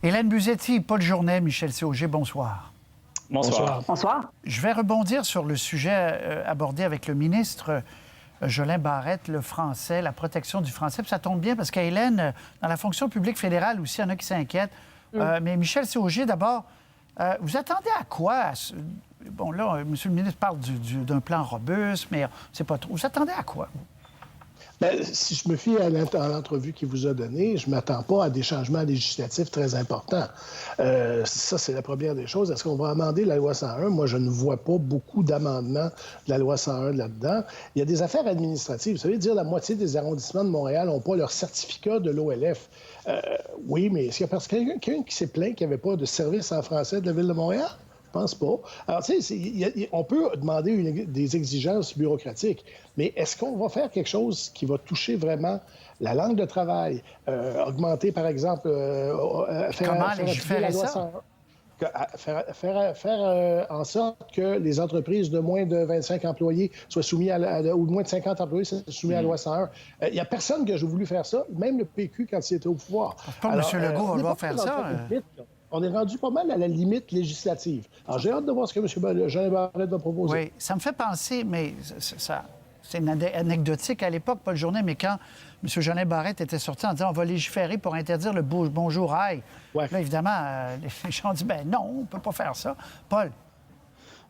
Hélène Buzetti, Paul Journet, Michel Sauger, bonsoir. Bonsoir. Bonsoir. Je vais rebondir sur le sujet abordé avec le ministre Jolin Barrette, le français, la protection du français. Puis ça tombe bien parce qu'Hélène, dans la fonction publique fédérale aussi, il y en a qui s'inquiètent. Mais Michel Sauger, d'abord, vous attendez à quoi? Bon, là, M. le ministre parle d'un plan robuste, mais c'est pas trop. Vous attendez à quoi? Bien, si je me fie à l'entrevue qu'il vous a donnée, je ne m'attends pas à des changements législatifs très importants. Ça, c'est la première des choses. Est-ce qu'on va amender la loi 101? Moi, je ne vois pas beaucoup d'amendements de la loi 101 là-dedans. Il y a des affaires administratives. Vous savez, dire la moitié des arrondissements de Montréal n'ont pas leur certificat de l'OLF. Oui, mais est-ce qu'il y a quelqu'un qui s'est plaint qu'il n'y avait pas de service en français de la Ville de Montréal? Je pense pas. Alors, tu sais, on peut demander des exigences bureaucratiques, mais est-ce qu'on va faire quelque chose qui va toucher vraiment la langue de travail, augmenter, par exemple, Comment légiférer ça? Faire en sorte que les entreprises de moins de 25 employés soient soumises ou de moins de 50 employés soient soumis à la loi 101. Il n'y a personne qui a voulu faire ça, même le PQ quand il était au pouvoir. Pas M. Legault va faire ça. On est rendu pas mal à la limite législative. Alors, j'ai hâte de voir ce que M. Jolin Barrette va proposer. Oui, ça me fait penser, mais c'est anecdotique à l'époque, pas le journée, mais quand M. Jolin Barrette était sorti en disant on va légiférer pour interdire le bonjour aïe. Ouais. Là, évidemment, les gens ont dit ben non, on ne peut pas faire ça. Paul?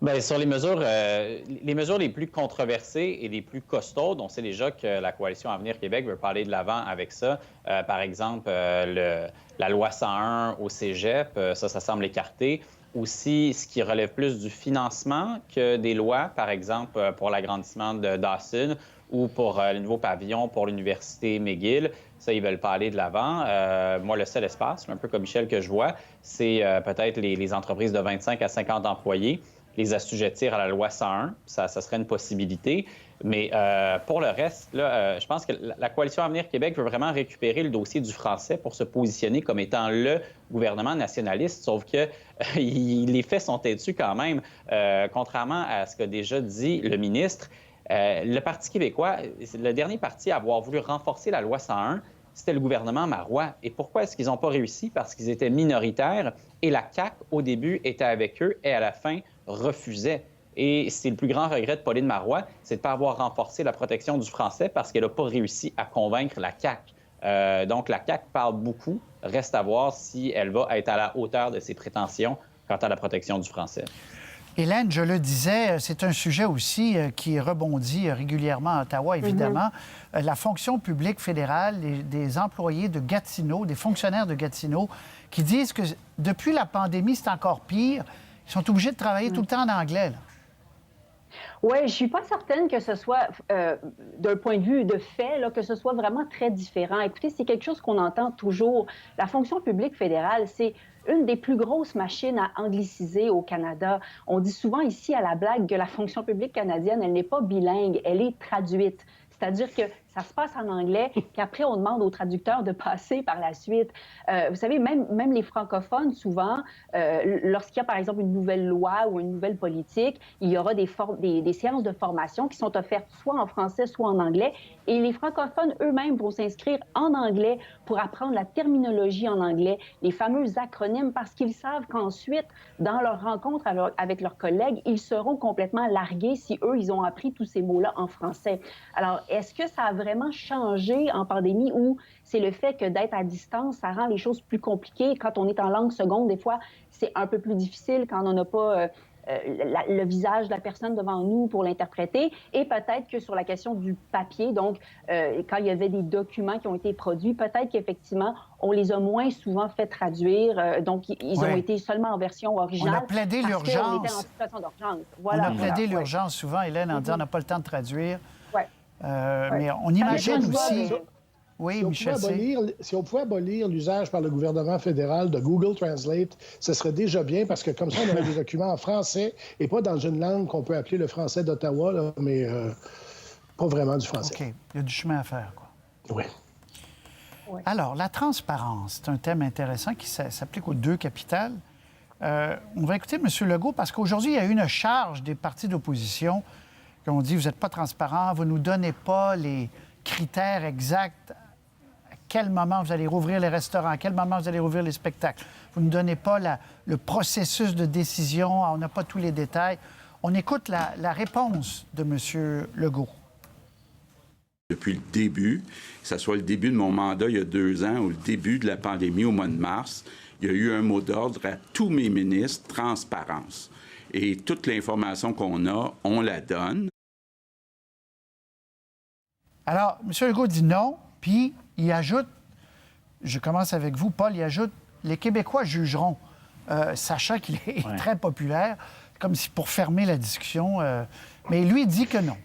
Bien, sur les mesures les plus controversées et les plus costaudes, on sait déjà que la Coalition Avenir Québec veut parler de l'avant avec ça. Par exemple, la loi 101 au cégep, ça semble écarté. Aussi, ce qui relève plus du financement que des lois, par exemple, pour l'agrandissement de Dawson ou pour le nouveau pavillon pour l'Université McGill. Ça, ils veulent parler de l'avant. Moi, le seul espace, un peu comme Michel que je vois, c'est peut-être les entreprises de 25 à 50 employés. Les assujettir à la loi 101, ça serait une possibilité. Mais pour le reste, là, je pense que la Coalition Avenir Québec veut vraiment récupérer le dossier du français pour se positionner comme étant le gouvernement nationaliste, sauf que les faits sont têtus quand même. Contrairement à ce qu'a déjà dit le ministre, le Parti québécois, c'est le dernier parti à avoir voulu renforcer la loi 101, c'était le gouvernement Marois. Et pourquoi est-ce qu'ils n'ont pas réussi? Parce qu'ils étaient minoritaires et la CAQ, au début, était avec eux et à la fin, refusait. Et c'est le plus grand regret de Pauline Marois, c'est de ne pas avoir renforcé la protection du français parce qu'elle n'a pas réussi à convaincre la CAQ. Donc, la CAQ parle beaucoup. Reste à voir si elle va être à la hauteur de ses prétentions quant à la protection du français. Hélène, je le disais, c'est un sujet aussi qui rebondit régulièrement à Ottawa, évidemment. La fonction publique fédérale, des employés de Gatineau, des fonctionnaires de Gatineau, qui disent que depuis la pandémie, c'est encore pire. Ils sont obligés de travailler tout le temps en anglais, là. Oui, je ne suis pas certaine que ce soit, d'un point de vue de fait, là, que ce soit vraiment très différent. Écoutez, c'est quelque chose qu'on entend toujours. La fonction publique fédérale, c'est une des plus grosses machines à angliciser au Canada. On dit souvent ici à la blague que la fonction publique canadienne, elle n'est pas bilingue, elle est traduite. C'est-à-dire que ça se passe en anglais, qu'après, on demande aux traducteurs de passer par la suite. Vous savez, même les francophones, souvent, lorsqu'il y a, par exemple, une nouvelle loi ou une nouvelle politique, il y aura des séances de formation qui sont offertes soit en français, soit en anglais. Et les francophones eux-mêmes vont s'inscrire en anglais pour apprendre la terminologie en anglais, les fameux acronymes, parce qu'ils savent qu'ensuite, dans leur rencontre avec leurs collègues, ils seront complètement largués si eux, ils ont appris tous ces mots-là en français. Alors, est-ce que ça a vraiment changé en pandémie ou c'est le fait que d'être à distance, ça rend les choses plus compliquées? Quand on est en langue seconde, des fois, c'est un peu plus difficile quand on n'a pas le visage de la personne devant nous pour l'interpréter. Et peut-être que sur la question du papier, donc quand il y avait des documents qui ont été produits, peut-être qu'effectivement, on les a moins souvent fait traduire. Donc, ils ont été seulement en version originale. On a plaidé l'urgence. On était en situation d'urgence. Voilà, on a plaidé l'urgence souvent, Hélène, en disant on n'a pas le temps de traduire. Ouais. Mais on imagine aussi... Oui, Michel. Si on pouvait abolir l'usage par le gouvernement fédéral de Google Translate, ce serait déjà bien parce que comme ça, on aurait des documents en français et pas dans une langue qu'on peut appeler le français d'Ottawa, là, mais pas vraiment du français. OK. Il y a du chemin à faire, quoi. Oui. Alors, la transparence, c'est un thème intéressant qui s'applique aux deux capitales. On va écouter M. Legault parce qu'aujourd'hui, il y a eu une charge des partis d'opposition qui ont dit « Vous n'êtes pas transparent, vous ne nous donnez pas les critères exacts quel moment vous allez rouvrir les restaurants, à quel moment vous allez rouvrir les spectacles. Vous ne donnez pas le processus de décision, on n'a pas tous les détails. On écoute la réponse de M. Legault. Depuis le début, que ce soit le début de mon mandat il y a 2 ans ou le début de la pandémie au mois de mars, il y a eu un mot d'ordre à tous mes ministres, transparence. Et toute l'information qu'on a, on la donne. Alors, M. Legault dit non, puis il ajoute, je commence avec vous, Paul, il ajoute, les Québécois jugeront, sachant qu'il est très populaire, comme si pour fermer la discussion, mais lui dit que non.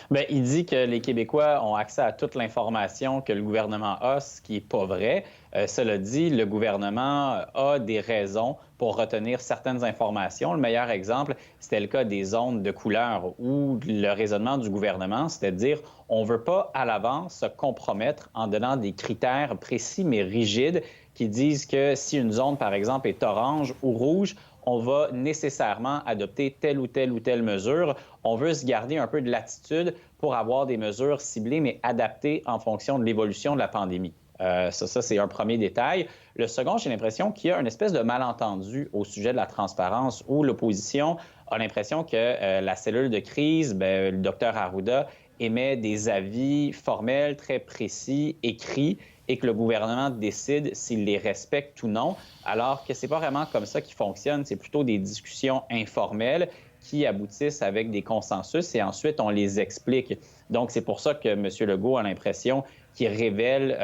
Bien, il dit que les Québécois ont accès à toute l'information que le gouvernement a, ce qui n'est pas vrai. Cela dit, le gouvernement a des raisons pour retenir certaines informations. Le meilleur exemple, c'était le cas des zones de couleur où le raisonnement du gouvernement, c'était de dire on ne veut pas à l'avance se compromettre en donnant des critères précis mais rigides qui disent que si une zone, par exemple, est orange ou rouge, on va nécessairement adopter telle ou telle mesure. On veut se garder un peu de latitude pour avoir des mesures ciblées, mais adaptées en fonction de l'évolution de la pandémie. Ça, c'est un premier détail. Le second, j'ai l'impression qu'il y a une espèce de malentendu au sujet de la transparence où l'opposition a l'impression que la cellule de crise, le docteur Arruda, émet des avis formels, très précis, écrits, et que le gouvernement décide s'il les respecte ou non, alors que c'est pas vraiment comme ça qui fonctionne. C'est plutôt des discussions informelles qui aboutissent avec des consensus et ensuite on les explique. Donc, c'est pour ça que M. Legault a l'impression qu'il révèle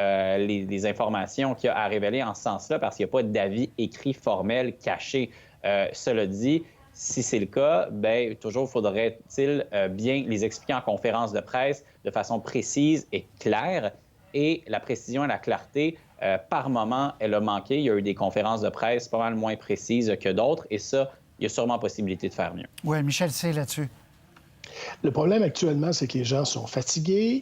les informations qu'il a à révéler en ce sens-là, parce qu'il n'y a pas d'avis écrit formel caché. Cela dit, si c'est le cas, bien, toujours faudrait-il bien les expliquer en conférence de presse de façon précise et claire. Et la précision et la clarté, par moment, elle a manqué. Il y a eu des conférences de presse pas mal moins précises que d'autres. Et ça, il y a sûrement possibilité de faire mieux. Oui, Michel C. là-dessus. Le problème actuellement, c'est que les gens sont fatigués,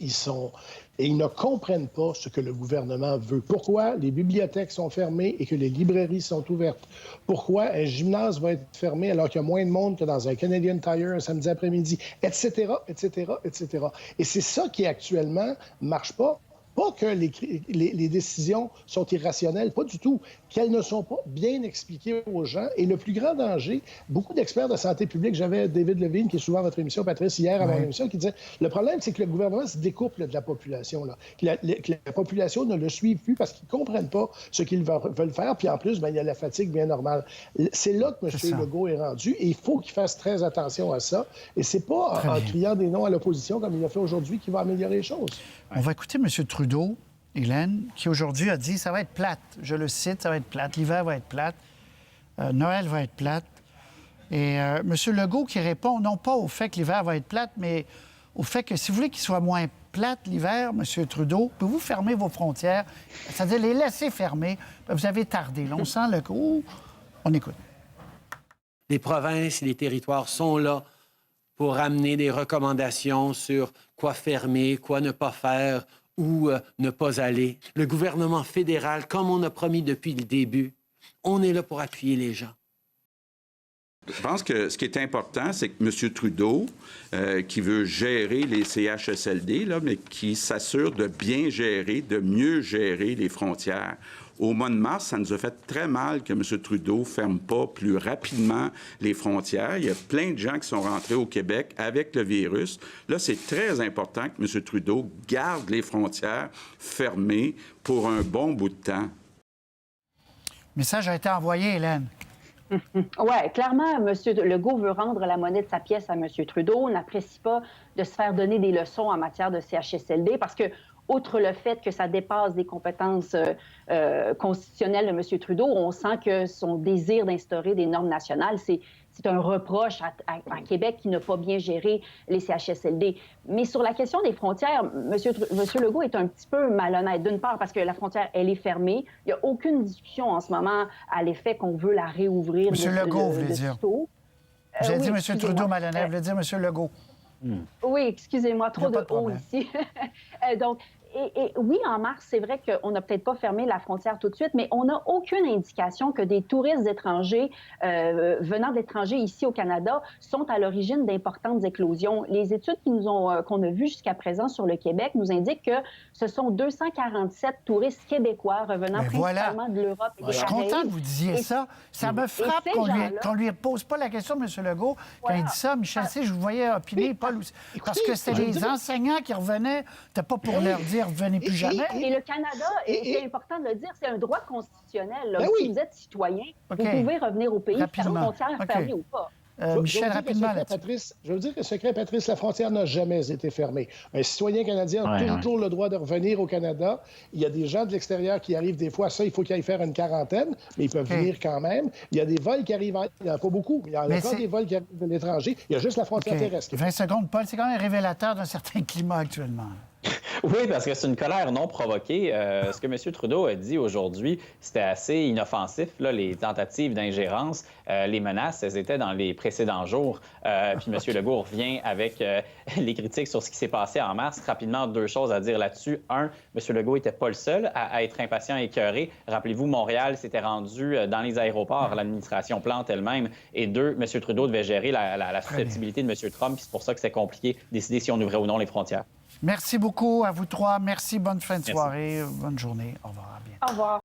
et ils ne comprennent pas ce que le gouvernement veut. Pourquoi les bibliothèques sont fermées et que les librairies sont ouvertes? Pourquoi un gymnase va être fermé alors qu'il y a moins de monde que dans un Canadian Tire un samedi après-midi, etc., etc., etc. Et c'est ça qui actuellement ne marche pas. Pas que les décisions sont irrationnelles, pas du tout, qu'elles ne sont pas bien expliquées aux gens. Et le plus grand danger, beaucoup d'experts de santé publique, j'avais David Levine, qui est souvent à votre émission, Patrice, hier à mon émission, qui disait, le problème, c'est que le gouvernement se découpe de la population, que la population ne le suive plus parce qu'ils ne comprennent pas ce qu'ils veulent faire. Puis en plus, il y a la fatigue bien normale. C'est là que M. Legault est rendu et il faut qu'il fasse très attention à ça. Et c'est pas en criant des noms à l'opposition, comme il a fait aujourd'hui, qu'il va améliorer les choses. On va écouter M. Trudeau, Hélène, qui aujourd'hui a dit « ça va être plate ». Je le cite, « ça va être plate, l'hiver va être plate, Noël va être plate ». Et M. Legault qui répond non pas au fait que l'hiver va être plate, mais au fait que si vous voulez qu'il soit moins plate l'hiver, M. Trudeau, pouvez-vous fermer vos frontières, c'est-à-dire les laisser fermer. Vous avez tardé. Là, on sent le coup. On écoute. Les provinces et les territoires sont là pour amener des recommandations sur quoi fermer, quoi ne pas faire, où ne pas aller. Le gouvernement fédéral, comme on a promis depuis le début, on est là pour appuyer les gens. Je pense que ce qui est important, c'est que M. Trudeau, qui veut gérer les CHSLD, là, mais qui s'assure de bien gérer, de mieux gérer les frontières. Au mois de mars, ça nous a fait très mal que M. Trudeau ne ferme pas plus rapidement les frontières. Il y a plein de gens qui sont rentrés au Québec avec le virus. Là, c'est très important que M. Trudeau garde les frontières fermées pour un bon bout de temps. Le message a été envoyé, Hélène. Oui, clairement, M. Legault veut rendre la monnaie de sa pièce à M. Trudeau. On n'apprécie pas de se faire donner des leçons en matière de CHSLD parce que, outre le fait que ça dépasse des compétences constitutionnelles de M. Trudeau, on sent que son désir d'instaurer des normes nationales, c'est un reproche à Québec qui n'a pas bien géré les CHSLD. Mais sur la question des frontières, M. Legault est un petit peu malhonnête. D'une part, parce que la frontière, elle est fermée. Il n'y a aucune discussion en ce moment à l'effet qu'on veut la réouvrir. M. Legault, vous voulez dire. Vous avez dit M. Trudeau malhonnête, vous voulez dire M. Legault. Oui, excusez-moi, trop de haut ici. Donc, Et oui, en mars, c'est vrai qu'on n'a peut-être pas fermé la frontière tout de suite, mais on n'a aucune indication que des touristes étrangers venant d'étrangers ici au Canada sont à l'origine d'importantes éclosions. Les études qu'on a vues jusqu'à présent sur le Québec nous indiquent que ce sont 247 touristes québécois revenant principalement de l'Europe et des Je suis Caraïbes. content que vous disiez ça. Ça me frappe qu'on lui pose pas la question, M. Legault, quand il dit ça. Michel C., je vous voyais opiner, Paul aussi. Parce que c'était les enseignants qui revenaient. C'était pas pour leur dire « venez plus jamais ». Et le Canada, c'est important de le dire, c'est un droit constitutionnel. Là. Si vous êtes citoyen, vous pouvez revenir au pays, faire une frontière fermée ou pas. Michel, rapidement. Je veux dire que secret, Patrice, la frontière n'a jamais été fermée. Un citoyen canadien a toujours le droit de revenir au Canada. Il y a des gens de l'extérieur qui arrivent des fois. Ça, il faut qu'ils aillent faire une quarantaine, mais ils peuvent venir quand même. Il y a des vols qui arrivent. Il n'y en a pas beaucoup. Il y a encore des vols qui arrivent de l'étranger. Il y a juste la frontière terrestre. 20 secondes, Paul. C'est quand même révélateur d'un certain climat actuellement. Oui, parce que c'est une colère non provoquée. Ce que M. Trudeau a dit aujourd'hui, c'était assez inoffensif, là, les tentatives d'ingérence. Les menaces, elles étaient dans les précédents jours. Puis M. Legault revient avec les critiques sur ce qui s'est passé en mars. Rapidement, deux choses à dire là-dessus. Un, M. Legault n'était pas le seul à être impatient et écœuré. Rappelez-vous, Montréal s'était rendu dans les aéroports, l'administration Plante elle-même. Et deux, M. Trudeau devait gérer la susceptibilité de M. Trump. Puis c'est pour ça que c'est compliqué de décider si on ouvrait ou non les frontières. Merci beaucoup à vous trois. Merci. Bonne fin de soirée. Bonne journée. Au revoir. À bientôt. Au revoir.